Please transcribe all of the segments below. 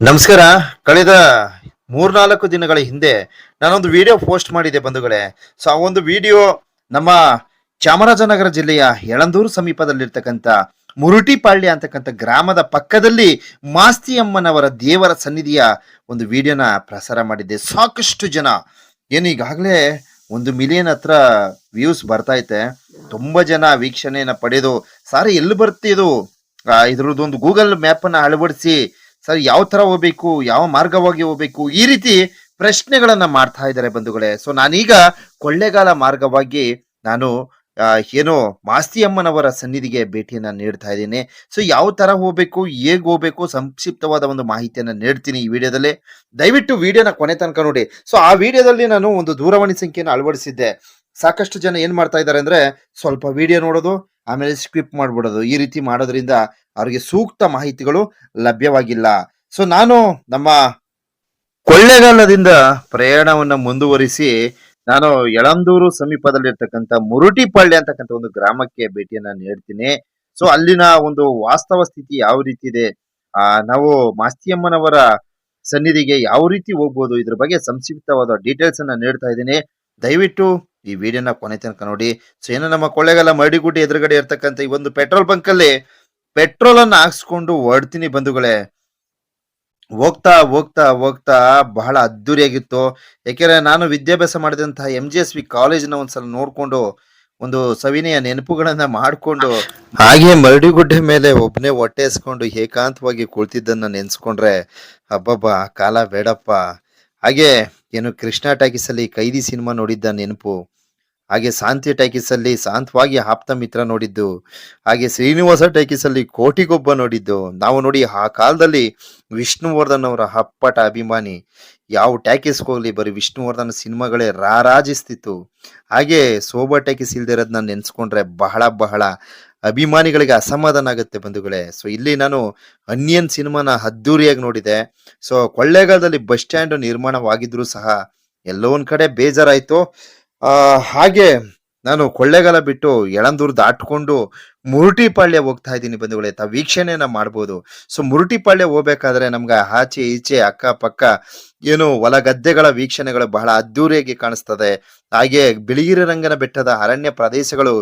ನಮಸ್ಕಾರ. ಕಳೆದ ಮೂರ್ನಾಲ್ಕು ದಿನಗಳ ಹಿಂದೆ ನಾನೊಂದು ವಿಡಿಯೋ ಪೋಸ್ಟ್ ಮಾಡಿದೆ ಬಂಧುಗಳೇ. ಸೊ ಆ ಒಂದು ವಿಡಿಯೋ ನಮ್ಮ ಚಾಮರಾಜನಗರ ಜಿಲ್ಲೆಯ ಯಳಂದೂರು ಸಮೀಪದಲ್ಲಿರ್ತಕ್ಕಂಥ ಮುರುಟಿಪಾಳ್ಯ ಅಂತಕ್ಕಂಥ ಗ್ರಾಮದ ಪಕ್ಕದಲ್ಲಿ ಮಾಸ್ತಿಯಮ್ಮನವರ ದೇವರ ಸನ್ನಿಧಿಯ ಒಂದು ವಿಡಿಯೋನ ಪ್ರಸಾರ ಮಾಡಿದ್ದೆ. ಸಾಕಷ್ಟು ಜನ ಏನು ಈಗಾಗಲೇ 1 ಮಿಲಿಯನ್ ಹತ್ರ ವ್ಯೂಸ್ ಬರ್ತಾ ಐತೆ. ತುಂಬಾ ಜನ ವೀಕ್ಷಣೆಯನ್ನ ಪಡೆದು ಸಾರಿ ಎಲ್ಲಿ ಬರುತ್ತೆ ಇದು, ಇದ್ರದ್ದೊಂದು ಗೂಗಲ್ ಮ್ಯಾಪ್ ಅನ್ನ ಅಳವಡಿಸಿ ಸರ್ ಯಾವ ತರ ಹೋಗ್ಬೇಕು, ಯಾವ ಮಾರ್ಗವಾಗಿ ಹೋಗ್ಬೇಕು, ಈ ರೀತಿ ಪ್ರಶ್ನೆಗಳನ್ನ ಮಾಡ್ತಾ ಇದ್ದಾರೆ ಬಂಧುಗಳೇ. ಸೊ ನಾನೀಗ ಕೊಳ್ಳೇಗಾಲ ಮಾರ್ಗವಾಗಿ ನಾನು ಏನು ಮಾಸ್ತಿಯಮ್ಮನವರ ಸನ್ನಿಧಿಗೆ ಭೇಟಿಯನ್ನ ನೀಡ್ತಾ ಇದ್ದೀನಿ. ಸೊ ಯಾವ ತರ ಹೋಗ್ಬೇಕು, ಹೇಗ್ ಹೋಗ್ಬೇಕು, ಸಂಕ್ಷಿಪ್ತವಾದ ಒಂದು ಮಾಹಿತಿಯನ್ನ ನೀಡ್ತೀನಿ ಈ ವಿಡಿಯೋದಲ್ಲಿ. ದಯವಿಟ್ಟು ವಿಡಿಯೋನ ಕೊನೆ ತನಕ ನೋಡಿ. ಸೊ ಆ ವಿಡಿಯೋದಲ್ಲಿ ನಾನು ಒಂದು ದೂರವಾಣಿ ಸಂಖ್ಯೆಯನ್ನು ಅಳವಡಿಸಿದ್ದೆ. ಸಾಕಷ್ಟು ಜನ ಏನ್ ಮಾಡ್ತಾ ಇದ್ದಾರೆ ಅಂದ್ರೆ ಸ್ವಲ್ಪ ವಿಡಿಯೋ ನೋಡೋದು ಆಮೇಲೆ ಸ್ಕಿಪ್ ಮಾಡ್ಬಿಡೋದು, ಈ ರೀತಿ ಮಾಡೋದ್ರಿಂದ ಅವರಿಗೆ ಸೂಕ್ತ ಮಾಹಿತಿಗಳು ಲಭ್ಯವಾಗಿಲ್ಲ. ಸೊ ನಾನು ನಮ್ಮ ಕೊಳ್ಳೇಗಾಲದಿಂದ ಪ್ರಯಾಣವನ್ನ ಮುಂದುವರಿಸಿ ನಾನು ಯಳಂದೂರು ಸಮೀಪದಲ್ಲಿರ್ತಕ್ಕಂಥ ಮುರುಟಿಪಾಳ್ಯ ಅಂತಕ್ಕಂಥ ಒಂದು ಗ್ರಾಮಕ್ಕೆ ಭೇಟಿಯನ್ನ ನೀಡ್ತೀನಿ. ಸೊ ಅಲ್ಲಿನ ಒಂದು ವಾಸ್ತವ ಸ್ಥಿತಿ ಯಾವ ರೀತಿ ಇದೆ, ನಾವು ಮಾಸ್ತಿಯಮ್ಮನವರ ಸನ್ನಿಧಿಗೆ ಯಾವ ರೀತಿ ಹೋಗ್ಬೋದು, ಇದ್ರ ಬಗ್ಗೆ ಸಂಕ್ಷಿಪ್ತವಾದ ಡೀಟೇಲ್ಸ್ ಅನ್ನ ನೀಡ್ತಾ ಇದ್ದೀನಿ. ದಯವಿಟ್ಟು ಈ ವಿಡಿಯೋನ ಕೊನೆ ತನಕ ನೋಡಿ. ಸೊ ಏನು ನಮ್ಮ ಕೊಳ್ಳೇಗಾಲ ಮರಡಿಗುಡ್ಡೆ ಎದುರುಗಡೆ ಇರ್ತಕ್ಕಂಥ ಈ ಒಂದು ಪೆಟ್ರೋಲ್ ಬಂಕ್ ಅಲ್ಲಿ ಪೆಟ್ರೋಲ್ ಅನ್ನ ಹಾಕ್ಸ್ಕೊಂಡು ಹೊಡ್ತೀನಿ ಬಂಧುಗಳೇ. ಹೋಗ್ತಾ ಹೋಗ್ತಾ ಹೋಗ್ತಾ ಬಹಳ ಅದ್ದೂರಿಯಾಗಿತ್ತು. ಯಾಕೆಂದ್ರೆ ನಾನು ವಿದ್ಯಾಭ್ಯಾಸ ಮಾಡಿದಂತಹ MGSV ಕಾಲೇಜಿನ ಒಂದ್ಸಲ ನೋಡ್ಕೊಂಡು ಒಂದು ಸವಿನೆಯ ನೆನಪುಗಳನ್ನ ಮಾಡ್ಕೊಂಡು ಹಾಗೆ ಮರಡಿಗುಡ್ಡೆ ಮೇಲೆ ಒಬ್ಬನೇ ಹೊಟ್ಟೆ ಎಸ್ಕೊಂಡು ಏಕಾಂತವಾಗಿ ಕುಳಿತಿದ್ದನ್ನ ನೆನ್ಸ್ಕೊಂಡ್ರೆ ಹಬ್ಬಬ್ಬ ಕಾಲ ಬೇಡಪ್ಪ. ಹಾಗೆ ಏನು ಕೃಷ್ಣ ಟಾಕೀಸ್ ಅಲ್ಲಿ ಕೈದಿ ಸಿನಿಮಾ ನೋಡಿದ್ದ ನೆನಪು, ಹಾಗೆ ಶಾಂತಿ ಟಾಕೀಸ್ ಅಲ್ಲಿ ಶಾಂತವಾಗಿ ಆಪ್ತ ಮಿತ್ರ ನೋಡಿದ್ದು, ಹಾಗೆ ಶ್ರೀನಿವಾಸ ಟಾಕೀಸ್ ಅಲ್ಲಿ ಕೋಟಿಗೊಬ್ಬ ನೋಡಿದ್ದು. ನಾವು ನೋಡಿ ಆ ಕಾಲದಲ್ಲಿ ವಿಷ್ಣುವರ್ಧನ್ ಅವರ ಅಪ್ಪಟ ಅಭಿಮಾನಿ. ಯಾವ ಟ್ಯಾಕೀಸ್ಗೆ ಹೋಗ್ಲಿ ಬರೀ ವಿಷ್ಣುವರ್ಧನ್ ಸಿನಿಮಾಗಳೇ ರಾರಾಜಿಸ್ತಿತ್ತು. ಹಾಗೆ ಸೋಬಾ ಟ್ಯಾಕೀಸ್ ಇಲ್ದಿರೋದನ್ನ ನೆನ್ಸ್ಕೊಂಡ್ರೆ ಬಹಳ ಬಹಳ ಅಭಿಮಾನಿಗಳಿಗೆ ಅಸಮಾಧಾನ ಆಗುತ್ತೆ ಬಂಧುಗಳೇ. ಸೊ ಇಲ್ಲಿ ನಾನು ಅನ್ಯನ್ ಸಿನಿಮಾನ ಅದ್ದೂರಿಯಾಗಿ ನೋಡಿದೆ. ಸೊ ಕೊಳ್ಳೇಗಾಲದಲ್ಲಿ ಬಸ್ ಸ್ಟ್ಯಾಂಡ್ ನಿರ್ಮಾಣವಾಗಿದ್ರು ಸಹ ಎಲ್ಲೋ ಒಂದ್ ಕಡೆ ಬೇಜಾರಾಯ್ತು. ಹಾಗೆ ನಾನು ಕೊಳ್ಳೇಗಾಲ ಬಿಟ್ಟು ಯಳಂದೂರು ದಾಟ್ಕೊಂಡು ಮುರುಟಿಪಾಳ್ಯ ಹೋಗ್ತಾ ಇದ್ದೀನಿ ಬಂಧುಗಳೇ. ತಾವು ವೀಕ್ಷಣೆಯನ್ನ ಮಾಡ್ಬೋದು. ಸೊ ಮುರುಟಿಪಾಳ್ಯ ಹೋಗ್ಬೇಕಾದ್ರೆ ನಮ್ಗೆ ಆಚೆ ಈಚೆ ಅಕ್ಕ ಪಕ್ಕ ಏನು ಹೊಲ ಗದ್ದೆಗಳ ವೀಕ್ಷಣೆಗಳು ಬಹಳ ಅದ್ದೂರಿಯಾಗಿ ಕಾಣಿಸ್ತದೆ. ಹಾಗೆ ಬಿಳಿಗಿರಿ ರಂಗನ ಬೆಟ್ಟದ ಅರಣ್ಯ ಪ್ರದೇಶಗಳು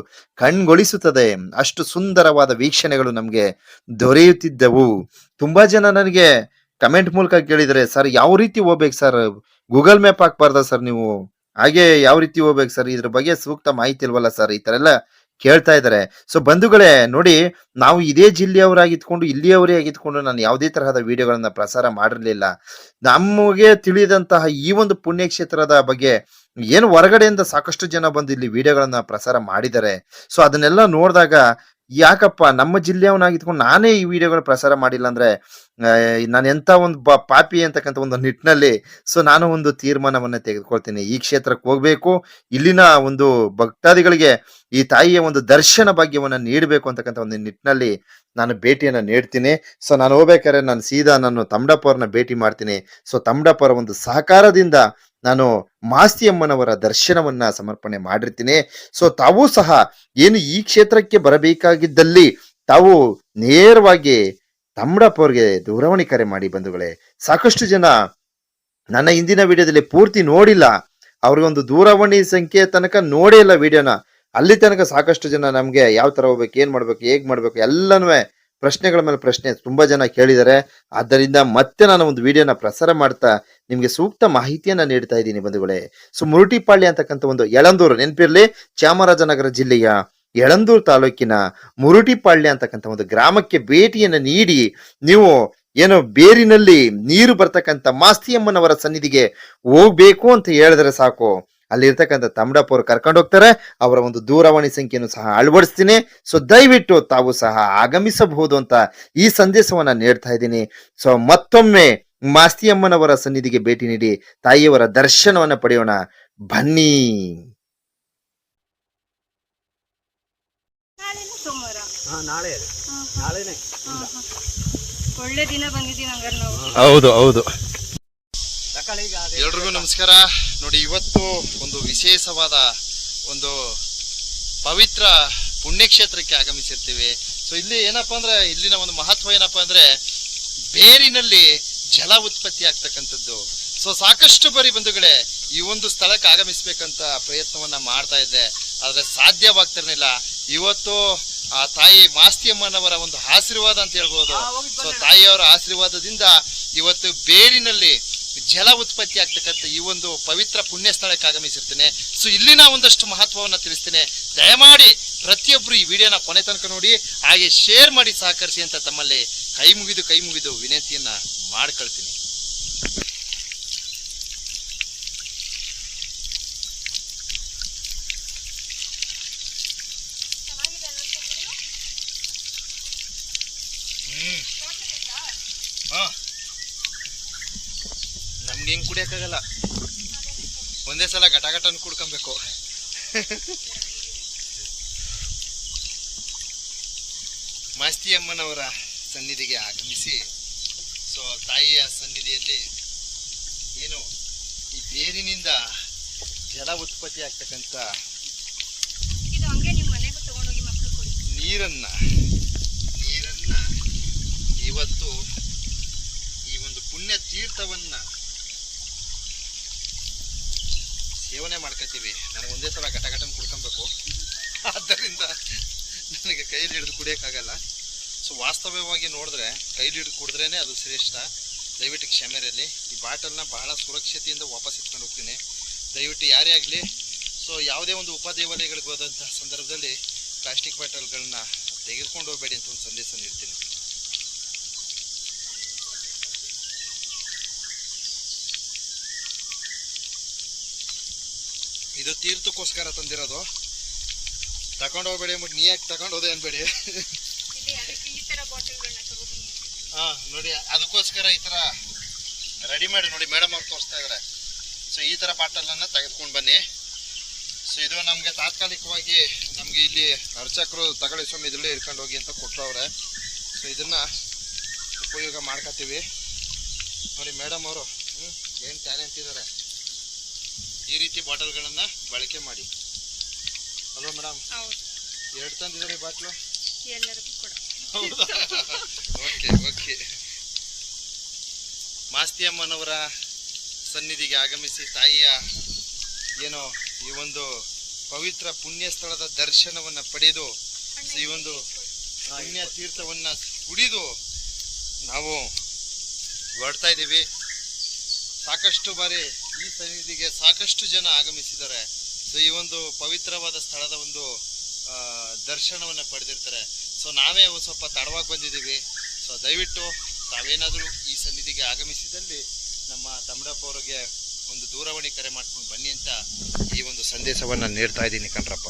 ಕಣ್ಗೊಳಿಸುತ್ತದೆ. ಅಷ್ಟು ಸುಂದರವಾದ ವೀಕ್ಷಣೆಗಳು ನಮ್ಗೆ ದೊರೆಯುತ್ತಿದ್ದವು. ತುಂಬಾ ಜನ ನನಗೆ ಕಮೆಂಟ್ ಮೂಲಕ ಕೇಳಿದರೆ, ಸರ್ ಯಾವ ರೀತಿ ಹೋಗ್ಬೇಕು ಸರ್, ಗೂಗಲ್ ಮ್ಯಾಪ್ ಹಾಕ್ಬಾರ್ದ ಸರ್ ನೀವು, ಹಾಗೆ ಯಾವ ರೀತಿ ಹೋಗ್ಬೇಕು ಸರ್, ಇದ್ರ ಬಗ್ಗೆ ಸೂಕ್ತ ಮಾಹಿತಿ ಇಲ್ವಲ್ಲ ಸರ್, ಈ ತರ ಎಲ್ಲ ಕೇಳ್ತಾ ಇದ್ದಾರೆ. ಸೊ ಬಂಧುಗಳೇ ನೋಡಿ, ನಾವು ಇದೇ ಜಿಲ್ಲೆಯವರಾಗಿದ್ಕೊಂಡು ಇಲ್ಲಿಯವರೇ ಆಗಿದ್ಕೊಂಡು ನಾನು ಯಾವುದೇ ತರಹದ ವಿಡಿಯೋಗಳನ್ನ ಪ್ರಸಾರ ಮಾಡಿರ್ಲಿಲ್ಲ. ನಮಗೆ ತಿಳಿದಂತಹ ಈ ಒಂದು ಪುಣ್ಯಕ್ಷೇತ್ರದ ಬಗ್ಗೆ ಏನು ಹೊರಗಡೆಯಿಂದ ಸಾಕಷ್ಟು ಜನ ಬಂದು ಇಲ್ಲಿ ವಿಡಿಯೋಗಳನ್ನ ಪ್ರಸಾರ ಮಾಡಿದ್ದಾರೆ. ಸೊ ಅದನ್ನೆಲ್ಲ ನೋಡಿದಾಗ ಯಾಕಪ್ಪ ನಮ್ಮ ಜಿಲ್ಲೆಯವನಾಗಿದ್ಕೊಂಡು ನಾನೇ ಈ ವಿಡಿಯೋಗಳ ಪ್ರಸಾರ ಮಾಡಿಲ್ಲ ಅಂದ್ರೆ ನಾನು ಎಂತ ಒಂದು ಪಾಪಿ ಅಂತಕ್ಕಂಥ ಒಂದು ನಿಟ್ಟಿನಲ್ಲಿ ಸೊ ನಾನು ಒಂದು ತೀರ್ಮಾನವನ್ನ ತೆಗೆದುಕೊಳ್ತೀನಿ. ಈ ಕ್ಷೇತ್ರಕ್ಕೆ ಹೋಗ್ಬೇಕು, ಇಲ್ಲಿನ ಒಂದು ಭಕ್ತಾದಿಗಳಿಗೆ ಈ ತಾಯಿಯ ಒಂದು ದರ್ಶನ ಭಾಗ್ಯವನ್ನ ನೀಡಬೇಕು ಅಂತಕ್ಕಂಥ ಒಂದು ನಿಟ್ಟಿನಲ್ಲಿ ನಾನು ಭೇಟಿಯನ್ನ ನೀಡ್ತೀನಿ. ಸೊ ನಾನು ಹೋಗ್ಬೇಕಾದ್ರೆ ನಾನು ಸೀದಾ ನಾನು ತಮಡಪ್ಪ ಅವ್ರನ್ನ ಭೇಟಿ ಮಾಡ್ತೀನಿ. ಸೊ ತಮಡಪ್ಪ ಅವರ ಒಂದು ಸಹಕಾರದಿಂದ ನಾನು ಮಾಸ್ತಿಯಮ್ಮನವರ ದರ್ಶನವನ್ನ ಸಮರ್ಪಣೆ ಮಾಡಿರ್ತೀನಿ. ಸೊ ತಾವೂ ಸಹ ಏನು ಈ ಕ್ಷೇತ್ರಕ್ಕೆ ಬರಬೇಕಾಗಿದ್ದಲ್ಲಿ ತಾವು ನೇರವಾಗಿ ತಮಡಪ್ಪ ಅವ್ರಿಗೆ ದೂರವಾಣಿ ಕರೆ ಮಾಡಿ ಬಂಧುಗಳೇ. ಸಾಕಷ್ಟು ಜನ ನನ್ನ ಹಿಂದಿನ ವಿಡಿಯೋದಲ್ಲಿ ಪೂರ್ತಿ ನೋಡಿಲ್ಲ, ಅವ್ರಿಗೊಂದು ದೂರವಾಣಿ ಸಂಖ್ಯೆ ತನಕ ನೋಡೇ ಇಲ್ಲ ವಿಡಿಯೋನ. ಅಲ್ಲಿ ತನಕ ಸಾಕಷ್ಟು ಜನ ನಮ್ಗೆ ಯಾವ ತರ ಹೋಗ್ಬೇಕು, ಏನ್ ಮಾಡ್ಬೇಕು, ಹೇಗ್ ಮಾಡ್ಬೇಕು ಎಲ್ಲನೂ ಪ್ರಶ್ನೆಗಳ ಮೇಲೆ ಪ್ರಶ್ನೆ ತುಂಬಾ ಜನ ಕೇಳಿದ್ದಾರೆ. ಆದ್ದರಿಂದ ಮತ್ತೆ ನಾನು ಒಂದು ವಿಡಿಯೋನ ಪ್ರಸಾರ ಮಾಡ್ತಾ ನಿಮ್ಗೆ ಸೂಕ್ತ ಮಾಹಿತಿಯನ್ನ ನೀಡ್ತಾ ಇದ್ದೀನಿ ಬಂಧುಗಳೇ. ಸೊ ಮುರುಟಿಪಾಳ್ಯ ಅಂತಕ್ಕಂಥ ಒಂದು ಯಳಂದೂರು, ನೆನಪಿರ್ಲಿ, ಚಾಮರಾಜನಗರ ಜಿಲ್ಲೆಯ ಯಳಂದೂರು ತಾಲೂಕಿನ ಮುರುಟಿಪಾಳ್ಯ ಅಂತಕ್ಕಂಥ ಒಂದು ಗ್ರಾಮಕ್ಕೆ ಭೇಟಿಯನ್ನ ನೀಡಿ ನೀವು ಏನು ಬೇರಿನಲ್ಲಿ ನೀರು ಬರ್ತಕ್ಕಂಥ ಮಾಸ್ತಿಯಮ್ಮನವರ ಸನ್ನಿಧಿಗೆ ಹೋಗ್ಬೇಕು ಅಂತ ಹೇಳಿದ್ರೆ ಸಾಕು, ಅಲ್ಲಿ ಇರ್ತಕ್ಕಂಥ ತಮಡಪ್ಪ ಅವರು ಕರ್ಕೊಂಡು ಹೋಗ್ತಾರೆ. ಅವರ ಒಂದು ದೂರವಾಣಿ ಸಂಖ್ಯೆಯನ್ನು ಸಹ ಅಳವಡಿಸ್ತೀನಿ. ಸೊ ದಯವಿಟ್ಟು ತಾವು ಸಹ ಆಗಮಿಸಬಹುದು ಅಂತ ಈ ಸಂದೇಶವನ್ನ ನೀಡ್ತಾ ಇದ್ದೀನಿ. ಸೊ ಮತ್ತೊಮ್ಮೆ ಮಾಸ್ತಿಯಮ್ಮನವರ ಸನ್ನಿಧಿಗೆ ಭೇಟಿ ನೀಡಿ ತಾಯಿಯವರ ದರ್ಶನವನ್ನ ಪಡೆಯೋಣ ಬನ್ನಿ. ಒಳ್ಳೆ ದಿನ ಬಂದಿದ್ದೀವಿ ಹಂಗಾರೆ ನಾವು. ಹೌದು ಹೌದು. ಎಲ್ರಿಗೂ ನಮಸ್ಕಾರ. ನೋಡಿ ಇವತ್ತು ಒಂದು ವಿಶೇಷವಾದ ಒಂದು ಪವಿತ್ರ ಪುಣ್ಯಕ್ಷೇತ್ರಕ್ಕೆ ಆಗಮಿಸಿರ್ತೀವಿ. ಸೊ ಇಲ್ಲಿ ಏನಪ್ಪಾ ಅಂದ್ರೆ ಇಲ್ಲಿನ ಒಂದು ಮಹತ್ವ ಏನಪ್ಪಾ ಅಂದ್ರೆ ಬೇರಿನಲ್ಲಿ ಜಲ ಉತ್ಪತ್ತಿ ಆಗ್ತಕ್ಕಂಥದ್ದು. ಸೊ ಸಾಕಷ್ಟು ಬಾರಿ ಬಂಧುಗಳೇ ಈ ಒಂದು ಸ್ಥಳಕ್ಕೆ ಆಗಮಿಸ್ಬೇಕಂತ ಪ್ರಯತ್ನವನ್ನ ಮಾಡ್ತಾ ಇದ್ದೆ, ಆದ್ರೆ ಸಾಧ್ಯವಾಗ್ತಿರ್ಲಿಲ್ಲ. ಇವತ್ತು ಆ ತಾಯಿ ಮಾಸ್ತಿಯಮ್ಮನವರ ಒಂದು ಆಶೀರ್ವಾದ ಅಂತ ಹೇಳ್ಬೋದು. ಸೊ ತಾಯಿಯವರ ಆಶೀರ್ವಾದದಿಂದ ಇವತ್ತು ಬೇರಿನಲ್ಲಿ ಜಲ ಉತ್ಪತ್ತಿ ಆಗ್ತಕ್ಕಂಥ ಈ ಒಂದು ಪವಿತ್ರ ಪುಣ್ಯ ಸ್ಥಳಕ್ಕೆ ಆಗಮಿಸಿರ್ತೇನೆ. ಸೊ ಇಲ್ಲಿನ ಒಂದಷ್ಟು ಮಹತ್ವವನ್ನ ತಿಳಿಸ್ತೇನೆ. ದಯಮಾಡಿ ಪ್ರತಿಯೊಬ್ರು ಈ ವಿಡಿಯೋನ ಕೊನೆ ತನಕ ನೋಡಿ, ಹಾಗೆ ಶೇರ್ ಮಾಡಿ ಸಹಕರಿಸಿ ಅಂತ ತಮ್ಮಲ್ಲಿ ಕೈ ಮುಗಿದು ವಿನಂತಿಯನ್ನ ಮಾಡ್ಕೊಳ್ತೀನಿ. ನಮ್ಗೆ ಹೆಂಗ್ ಕುಡಿಯಕ್ಕಾಗಲ್ಲ, ಒಂದೇ ಸಲ ಘಟಘಟನ್ ಕುಡ್ಕೊಬೇಕು. ಮಾಸ್ತಿಯಮ್ಮನವರ ಸನ್ನಿಧಿಗೆ ಆಗಮಿಸಿ, ಸೊ ತಾಯಿಯ ಸನ್ನಿಧಿಯಲ್ಲಿ ಏನು ಈ ಬೇರಿನಿಂದ ಜಲ ಉತ್ಪತ್ತಿ ಆಗ್ತಕ್ಕಂಥ ಇದು ಹಂಗೆ ನಿಮ್ಮ ಮನೆಗೂ ತಗೊಂಡೋಗಿ ಮಕ್ಕಳು ಕೊಡಿ. ನೀರನ್ನ ಇವತ್ತು ಈ ಒಂದು ಪುಣ್ಯ ತೀರ್ಥವನ್ನ ಸೇವನೆ ಮಾಡ್ಕೊತೀವಿ. ನನಗೆ ಒಂದೇ ಸಲ ಘಟಘಟನ್ ಕುಡ್ಕೊಬೇಕು, ಆದ್ದರಿಂದ ನನಗೆ ಕೈಲಿ ಹಿಡಿದು ಕುಡಿಯೋಕ್ಕಾಗಲ್ಲ. ಸೊ ವಾಸ್ತವವಾಗಿ ನೋಡಿದ್ರೆ ಕೈಲಿ ಹಿಡಿದು ಕುಡಿದ್ರೇನೆ ಅದು ಶ್ರೇಷ್ಠ. ದಯವಿಟ್ಟು ಕ್ಷಮೆ ಇರಲಿ. ಈ ಬಾಟಲ್ನ ಬಹಳ ಸುರಕ್ಷತೆಯಿಂದ ವಾಪಸ್ ಇಟ್ಕೊಂಡು ಹೋಗ್ತೀನಿ. ದಯವಿಟ್ಟು ಯಾರೇ ಆಗಲಿ, ಸೊ ಯಾವುದೇ ಒಂದು ಉಪದೇವಾಲಯಗಳಿಗೆ ಹೋದಂತಹ ಸಂದರ್ಭದಲ್ಲಿ ಪ್ಲಾಸ್ಟಿಕ್ ಬಾಟಲ್ಗಳನ್ನ ತೆಗೆದುಕೊಂಡು ಹೋಗಬೇಡಿ ಅಂತ ಒಂದು ಸಂದೇಶ ನೀಡ್ತೀನಿ. ಇದು ತೀರ್ಥಕ್ಕೋಸ್ಕರ ತಂದಿರೋದು, ತಗೊಂಡು ಹೋಗ್ಬೇಡಿ ಅಂದ್ಬಿಟ್ಟು ನೀ ಯಾಕೆ ತಗೊಂಡು ಹೋದೆ ಅನ್ಬೇಡಿ. ಇಲ್ಲಿ ಅದಕ್ಕೆ ಈ ತರ ಬಾಟಲ್ಗಳನ್ನ ತಗೋಬನ್ನಿ. ಹಾ ನೋಡಿ, ಅದಕ್ಕೋಸ್ಕರ ಈ ತರ ರೆಡಿ ಮಾಡಿ ನೋಡಿ ಮೇಡಮ್ ಅವ್ರು ತೋರಿಸ್ತಾ ಇದಾರೆ. ಸೊ ಈ ತರ ಬಾಟಲನ್ನ ತೆಗೆದುಕೊಂಡು ಬನ್ನಿ. ಸೊ ಇದು ನಮ್ಗೆ ತಾತ್ಕಾಲಿಕವಾಗಿ ನಮ್ಗೆ ಇಲ್ಲಿ ಅರ್ಚಕರು ತಗೊಳ್ಳಿ ಸ್ವಾಮಿ ಇದ್ರಲ್ಲೇ ಇಟ್ಕೊಂಡು ಹೋಗಿ ಅಂತ ಕೊಟ್ಟವ್ರೆ. ಸೊ ಇದನ್ನ ಉಪಯೋಗ ಮಾಡ್ಕೊತೀವಿ ನೋಡಿ. ಮೇಡಮ್ ಅವರು ಏನ್ ಟ್ಯಾಲೆಂಟ್ ಇದಾರೆ, ಈ ರೀತಿ ಬಾಟಲ್ಗಳನ್ನ ಬಳಕೆ ಮಾಡಿ ಅಲ್ವಾ ಮೇಡಮ್? ಹೌದು, 2 ತಂದಿದ್ದಾರೆ ಬಾಟ್ಲು. ಎಲ್ಲರಿಗೂ ಕೊಡ. ಹೌದಾ? ಓಕೆ. ಮಾಸ್ತಿಯಮ್ಮನವರ ಸನ್ನಿಧಿಗೆ ಆಗಮಿಸಿ ತಾಯಿಯ ಏನೋ ಈ ಒಂದು ಪವಿತ್ರ ಪುಣ್ಯ ಸ್ಥಳದ ದರ್ಶನವನ್ನ ಪಡೆದು ಈ ಒಂದು ಪುಣ್ಯ ತೀರ್ಥವನ್ನ ಕುಡಿದು ನಾವು ಹೊರಡ್ತಾ ಇದ್ದೀವಿ. ಸಾಕಷ್ಟು ಬಾರಿ ಈ ಸನ್ನಿಧಿಗೆ ಸಾಕಷ್ಟು ಜನ ಆಗಮಿಸಿದ್ದಾರೆ. ಸೊ ಈ ಒಂದು ಪವಿತ್ರವಾದ ಸ್ಥಳದ ಒಂದು ದರ್ಶನವನ್ನ ಪಡೆದಿರ್ತಾರೆ. ಸೊ ನಾವೇ ಒಂದು ಸ್ವಲ್ಪ ತಡವಾಗಿ ಬಂದಿದ್ದೀವಿ. ಸೊ ದಯವಿಟ್ಟು ತಾವೇನಾದರೂ ಈ ಸನ್ನಿಧಿಗೆ ಆಗಮಿಸಿದಲ್ಲಿ ನಮ್ಮ ತಮ್ಮಡಪ್ಪ ಅವರಿಗೆ ಒಂದು ದೂರವಾಣಿ ಕರೆ ಮಾಡ್ಕೊಂಡು ಬನ್ನಿ ಅಂತ ಈ ಒಂದು ಸಂದೇಶವನ್ನ ನೀಡ್ತಾ ಇದ್ದೀನಿ ಕಣ್ರಪ್ಪ.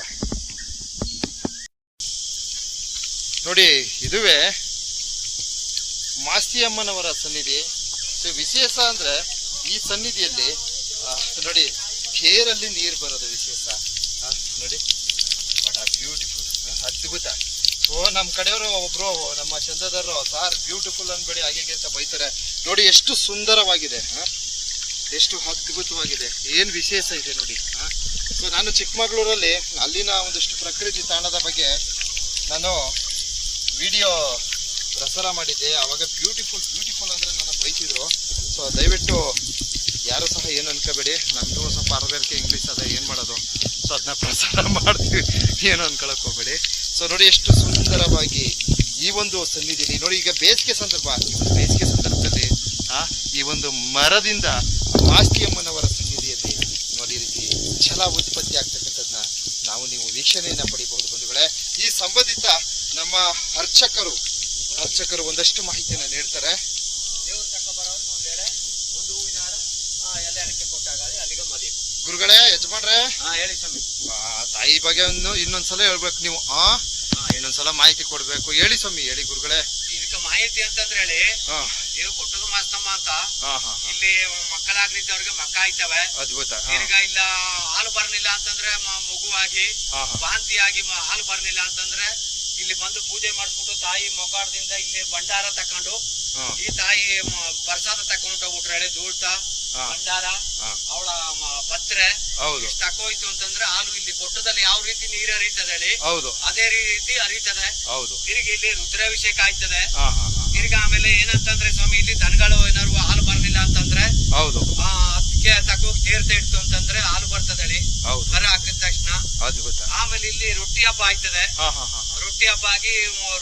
ನೋಡಿ, ಇದುವೇ ಮಾಸ್ತಿಯಮ್ಮನವರ ಸನ್ನಿಧಿ. ಸೊ ವಿಶೇಷ ಅಂದ್ರೆ ಈ ಸನ್ನಿಧಿಯಲ್ಲಿ ನೋಡಿ ಬೇರಲ್ಲಿ ನೀರು ಬರೋದು ವಿಶೇಷ. ನೋಡಿ, ಬ್ಯೂಟಿಫುಲ್, ಅದ್ಭುತ. ಸೊ ನಮ್ಮ ಕಡೆಯವರು ಒಬ್ರು ನಮ್ಮ ಚಂದ್ರದಾರರು ಸಾರ್ ಬ್ಯೂಟಿಫುಲ್ ಅನ್ಬೇಡಿ ಹಾಗೆ ಅಂತ ಬೈತಾರೆ. ನೋಡಿ ಎಷ್ಟು ಸುಂದರವಾಗಿದೆ, ಎಷ್ಟು ಅದ್ಭುತವಾಗಿದೆ, ಏನ್ ವಿಶೇಷ ಇದೆ ನೋಡಿ. ಸೊ ನಾನು ಚಿಕ್ಕಮಗಳೂರಲ್ಲಿ ಅಲ್ಲಿನ ಒಂದಷ್ಟು ಪ್ರಕೃತಿ ತಾಣದ ಬಗ್ಗೆ ನಾನು ವಿಡಿಯೋ ಪ್ರಸಾರ ಮಾಡಿದ್ದೆ. ಅವಾಗ ಬ್ಯೂಟಿಫುಲ್ ಅಂದ್ರೆ ನನ್ನ ಬೈತಿದ್ರು. ಸೊ ದಯವಿಟ್ಟು ಯಾರು ಸಹ ಏನು ಅನ್ಕೋಬೇಡಿ, ನಮ್ದು ಸ್ವಲ್ಪ ಅರ್ಧಕ್ಕೆ ಇಂಗ್ಲೀಷ್ ಅದ, ಏನ್ ಮಾಡೋದು. ಸೊ ಅದನ್ನ ಪ್ರಸಾರ ಮಾಡ್ತೀವಿ, ಏನು ಅನ್ಕೊಳಕ್ ಹೋಗ್ಬೇಡಿ. ಸೊ ನೋಡಿ ಎಷ್ಟು ಸುಂದರವಾಗಿ ಈ ಒಂದು ಸನ್ನಿಧಿಯಲ್ಲಿ ನೋಡಿ. ಈಗ ಬೇಸಿಗೆ ಸಂದರ್ಭದಲ್ಲಿ ಈ ಒಂದು ಮರದಿಂದ ಮಾಸ್ತಿಯಮ್ಮನವರ ಸನ್ನಿಧಿಯಲ್ಲಿ ನೋಡಿ ರೀತಿ ಜಲ ಉತ್ಪತ್ತಿ ಆಗ್ತಕ್ಕಂಥದ್ನ ನೀವು ವೀಕ್ಷಣೆಯನ್ನ ಪಡಿಬಹುದು ಬಂಧುಗಳೇ. ಈ ಸಂಬಂಧಿತ ನಮ್ಮ ಅರ್ಚಕರು ಒಂದಷ್ಟು ಮಾಹಿತಿಯನ್ನ ನೀಡ್ತಾರೆ. ಗುರುಗಳೇ, ಯಜಮಾನ್ರೆ, ಹೇಳಿ ಸ್ವಾಮಿ. ತಾಯಿ ಬಗ್ಗೆ ಇನ್ನೊಂದ್ಸಲ ಹೇಳ್ಬೇಕು ನೀವು. ಇನ್ನೊಂದ್ಸಲ ಮಾಹಿತಿ ಕೊಡ್ಬೇಕು. ಹೇಳಿ ಸ್ವಾಮಿ, ಹೇಳಿ ಗುರುಗಳೇ. ಇದಕ್ಕೆ ಮಾಹಿತಿ ಅಂತಂದ್ರೆ ಹೇಳಿ, ಇದು ಕೊಟ್ಟದ ಮಾಸ್ತಮ್ಮ ಅಂತ ಇಲ್ಲಿ ಮಕ್ಕಳಾಗ್ಲಿದ್ದವ್ರಿಗೆ ಮಕ್ಕ ಆಯ್ತವೆ. ಅದ್ಭುತ. ಈಗ ಇಲ್ಲ ಹಾಲು ಬರ್ಲಿಲ್ಲ ಅಂತಂದ್ರೆ ಮಗುವಾಗಿ ವಾಂತಿಯಾಗಿ ಹಾಲು ಬರ್ಲಿಲ್ಲ ಅಂತಂದ್ರೆ ಇಲ್ಲಿ ಬಂದು ಪೂಜೆ ಮಾಡಿಸ್ಬಿಟ್ಟು ತಾಯಿ ಮೊಕಾಡದಿಂದ ಇಲ್ಲಿ ಭಂಡಾರ ತಕೊಂಡು ಈ ತಾಯಿ ಪ್ರಸಾದ ತಕೊಂಡು ಹೋಗ್ಬಿಟ್ರೆ ಧೂಳ್ತ ಭಂಡಾರ ಅವಳ ಪತ್ರೆ ತಕೋಯ್ತು ಅಂತಂದ್ರೆ ಹಾಲು ಇಲ್ಲಿ ಕೊಟ್ಟದಲ್ಲಿ ಯಾವ ರೀತಿ ನೀರು ಹರಿತದೆ ಹೇಳಿ ಅದೇ ರೀತಿ ಹರಿತದೆ. ತಿರುಗಿ ಇಲ್ಲಿ ರುದ್ರಾಭಿಷೇಕ ಆಯ್ತದೆ. ತಿರ್ಗಿ ಆಮೇಲೆ ಏನಂತಂದ್ರೆ ಸ್ವಾಮಿ ಇಲ್ಲಿ ದನಗಳು ಏನಾದ್ರು ಹಾಲು ತೀರ್ಥ ಇಡ್ತು ಅಂತಂದ್ರೆ ಹಾಲು ಬರ್ತದೆ ಹೇಳಿ. ಹೌದು. ಕರ ಹಾಕಿದ ತಕ್ಷಣ ಅದ್ಭುತ. ಆಮೇಲೆ ಇಲ್ಲಿ ರೊಟ್ಟಿ ಹಬ್ಬ ಆಯ್ತದೆ. ಹಾ ಹಾ ಹಾ. ರೊಟ್ಟಿ ಹಬ್ಬ ಆಗಿ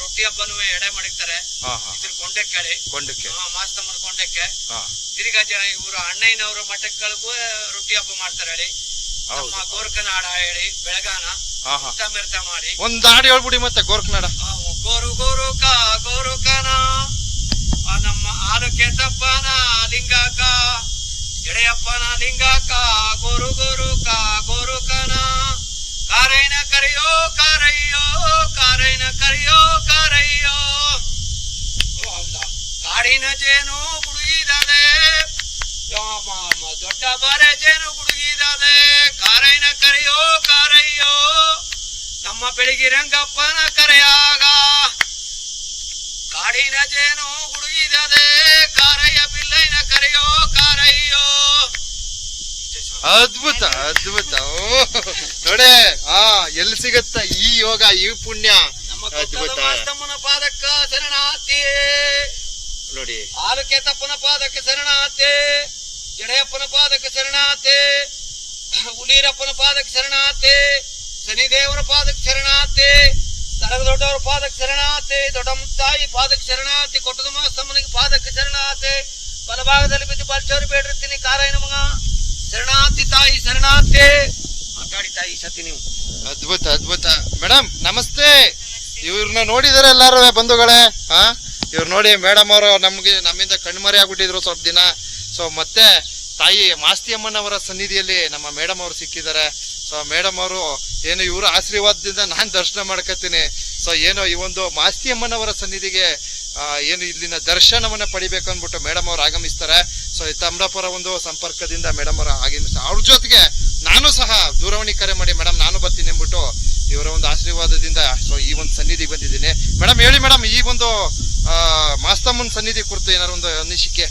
ರೊಟ್ಟಿ ಹಬ್ಬನು ಎಡೆ ಮಾಡಿರ್ತಾರೆ. ಹಾ ಹಾ. ಇದ್ರ ಕೊಂಡಕ್ಕೆ ಹೇಳಿ. ಕೊಂಡಕ್ಕೆ. ಮಾಸ್ತಮ್ಮನ ಕೊಂಡಕ್ಕೆ. ಹಾ. ತಿರ್ಗಾ ಇವರು ಅಣ್ಣಯ್ಯನವರ ಮಠಗಳಿಗೂ ರೊಟ್ಟಿ ಹಬ್ಬ ಮಾಡ್ತಾರೆ ಹೇಳಿ. ನಮ್ಮ ಗೋರ್ಖನಾಡ ಹೇಳಿ ಬೆಳಗಾನ ಮಿರ್ತ ಮಾಡಿ ಒಂದ್ ಹಾಡು ಹೇಳ್ಬಿಡಿ ಮತ್ತೆ ಗೋರ್ಖನಾಡ. ಗೋರು ಗೋರುಕನ ನಮ್ಮ ಆಲುಕೆತಪ್ಪನ ಲಿಂಗಕ ಎಡೆಯಪ್ಪನ ಲಿಂಗಕ ಗೋರು ಗೋರುಕನ ಕಾರೈನ ಕರೆಯೋ ಕಾರಯ್ಯೋ ಕಾರೈನ ಕರೆಯೋ ಕಾರಯ್ಯೋ ಕಾಡಿನ ಜೇನು ಗುಡುಗಿದದೆ ದೊಡ್ಡ ಬಾರೆ ಜೇನು ಗುಡುಗಿದದೆ ಕಾರೈನ ಕರೆಯೋ ಕಾರಯ್ಯೋ ನಮ್ಮ ಬೆಳಗಿ ರಂಗಪ್ಪನ ಕರೆಯಾಗ ಕಾಡಿನ ಜೇನು ಗುಡುಗಿದದೆ ಕಾರಯ್ಯ ಬಿಲ್ಲೈನ ಕರೆಯೋ ಕಾರಯ್ಯೋ. ಅದ್ಭುತ ಅದ್ಭುತ. ನೋಡೆ ಎಲ್ಲಿ ಸಿಗತ್ತ ಈ ಯೋಗ ಈ ಪುಣ್ಯ. ನಮ್ಮ ಮಾಸ್ತಮ್ಮನ ಪಾದಕ್ಕ ಶರಣಾತಿ ನೋಡಿ. ಆಲುಕೆತಪ್ಪನ ಪಾದಕ್ಕೆ ಶರಣಾತೆ ಜಡೆಯಪ್ಪನ ಪಾದಕ್ಕೆ ಶರಣಾತೆ ಹುಲೀರಪ್ಪನ ಪಾದಕ್ಕೆ ಶರಣಾತೆ ಶನಿದೇವರ ಪಾದಕ್ಕೆ ಶರಣಾತೆ ತರಗ ದೊಡ್ಡವರ ಪಾದಕ್ಕೆ ಶರಣಾತೆ ದೊಡ್ಡ ಮುತ್ತಾಯಿ ಪಾದಕ್ಕೆ ಶರಣಾತೆ ಕೊಟ್ಟದ ಮಾಸ್ತಮ್ಮನಿಗೆ ಪಾದಕ್ಕೆ ಶರಣಾತೆ ಬಲಭಾಗದಲ್ಲಿ ಬಿದ್ದು ಬಲ್ಚೋರು ಬೇಡಿರ್ತೀನಿ ಕಾರಾಯನ ಮಗ ಶರಣಾತಿ ತಾಯಿ ಶರಣಾತೆ ಮಾತಾಡಿ ತಾಯಿ ಸತಿ ನೀವು. ಅದ್ಭುತ ಅದ್ಭುತ. ಮೇಡಮ್ ನಮಸ್ತೆ. ಇವ್ರನ್ನ ನೋಡಿದಾರೆ ಎಲ್ಲಾರು ಬಂಧುಗಳೇ? ಇವ್ರು ನೋಡಿ ಮೇಡಮ್ ಅವರು ನಮ್ಮಿಂದ ಕಣ್ಮರೆ ಆಗ್ಬಿಟ್ಟಿದ್ರು ಸ್ವಲ್ಪ ದಿನ. ಸೊ ಮತ್ತೆ ತಾಯಿ ಮಾಸ್ತಿಯಮ್ಮನವರ ಸನ್ನಿಧಿಯಲ್ಲಿ ನಮ್ಮ ಮೇಡಮ್ ಅವರು ಸಿಕ್ಕಿದ್ದಾರೆ. ಸೊ ಮೇಡಮ್ ಅವರು ಏನು ಇವ್ರ ಆಶೀರ್ವಾದದಿಂದ ನಾನ್ ದರ್ಶನ ಮಾಡ್ಕತೀನಿ. ಸೊ ಏನೋ ಈ ಒಂದು ಮಾಸ್ತಿಯಮ್ಮನವರ ಸನ್ನಿಧಿಗೆ ಏನು ಇಲ್ಲಿನ ದರ್ಶನವನ್ನ ಪಡಿಬೇಕು ಅಂದ್ಬಿಟ್ಟು ಮೇಡಮ್ ಅವ್ರು ಆಗಮಿಸ್ತಾರೆ. ಸೊ ತಮ್ರಾಪುರ ಒಂದು ಸಂಪರ್ಕದಿಂದ ಮೇಡಮ್ ಅವರು ಆಗಮಿಸ್ತಾರೆ. ಅವ್ರ ಜೊತೆಗೆ ನಾನು ಸಹ ದೂರವಾಣಿ ಕರೆ ಮಾಡಿ ಮೇಡಮ್ ನಾನು ಬರ್ತೀನಿ ಅಂದ್ಬಿಟ್ಟು ಇವರ ಒಂದು ಆಶೀರ್ವಾದದಿಂದ ಸೊ ಈ ಒಂದು ಸನ್ನಿಧಿಗೆ ಬಂದಿದ್ದೀನಿ. ಮೇಡಮ್ ಹೇಳಿ ಮೇಡಮ್, ಈ ಒಂದು ಮಾಸ್ತಮ್ಮನ ಸನ್ನಿಧಿ ಕುರಿತು ಏನಾರು ಒಂದು ಅನಿಸಿಕೆ?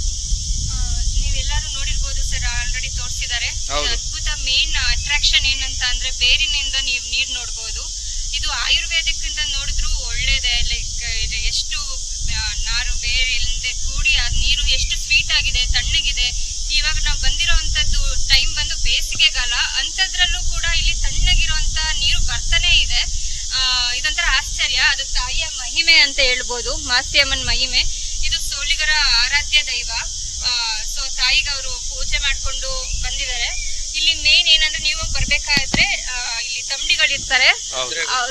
ನೀವೆಲ್ಲರೂ ನೋಡಿರ್ಬೋದು ಸರ್, ಆಲ್ರೆಡಿ ತೋರಿಸಿದ್ದಾರೆ. ಅದ್ಭುತ ಮೇನ್ ಅಟ್ರಾಕ್ಷನ್ ಏನಂತ ಅಂದ್ರೆ ಬೇರಿನಿಂದ ನೀವು ನೀರ್ ನೋಡ್ಬೋದು. ಇದು ಆಯುರ್ವೇದಕ್ಕಿಂತ ನೋಡಿದ್ರು ಒಳ್ಳೇದೆ. ಲೈಕ್ ಎಷ್ಟು ನಾರು ಬೇರೆ ಇಲ್ಲದೆ ಕೂಡಿ ಆ ನೀರು ಎಷ್ಟು ಸ್ವೀಟ್ ಆಗಿದೆ, ತಣ್ಣಗಿದೆ. ಇವಾಗ ನಾವು ಬಂದಿರೋಂಥದ್ದು ಟೈಮ್ ಬಂದು ಬೇಸಿಗೆಗಾಲ, ಅಂಥದ್ರಲ್ಲೂ ಕೂಡ ಇಲ್ಲಿ ತಣ್ಣಗಿರುವಂತ ನೀರು ಬರ್ತಾನೆ ಇದೆ. ಇದೊಂಥರ ಆಶ್ಚರ್ಯ. ಅದು ತಾಯಿಯ ಮಹಿಮೆ ಅಂತ ಹೇಳ್ಬೋದು, ಮಾಸ್ತಿಯಮ್ಮನ ಮಹಿಮೆ. ಇದು ಸೋಲಿಗರ ಆರಾಧ್ಯ ದೈವ. ಸೊ ತಾಯಿಗೆ ಅವರು ಪೂಜೆ ಮಾಡ್ಕೊಂಡು ಬಂದಿದ್ದಾರೆ. ಇಲ್ಲಿ ಮೇನ್ ಏನಂದ್ರೆ ನೀವು ಬರ್ಬೇಕಾದ್ರೆ ಇಲ್ಲಿ ತಮ್ಮಡಿಗಳಿರ್ತಾರೆ,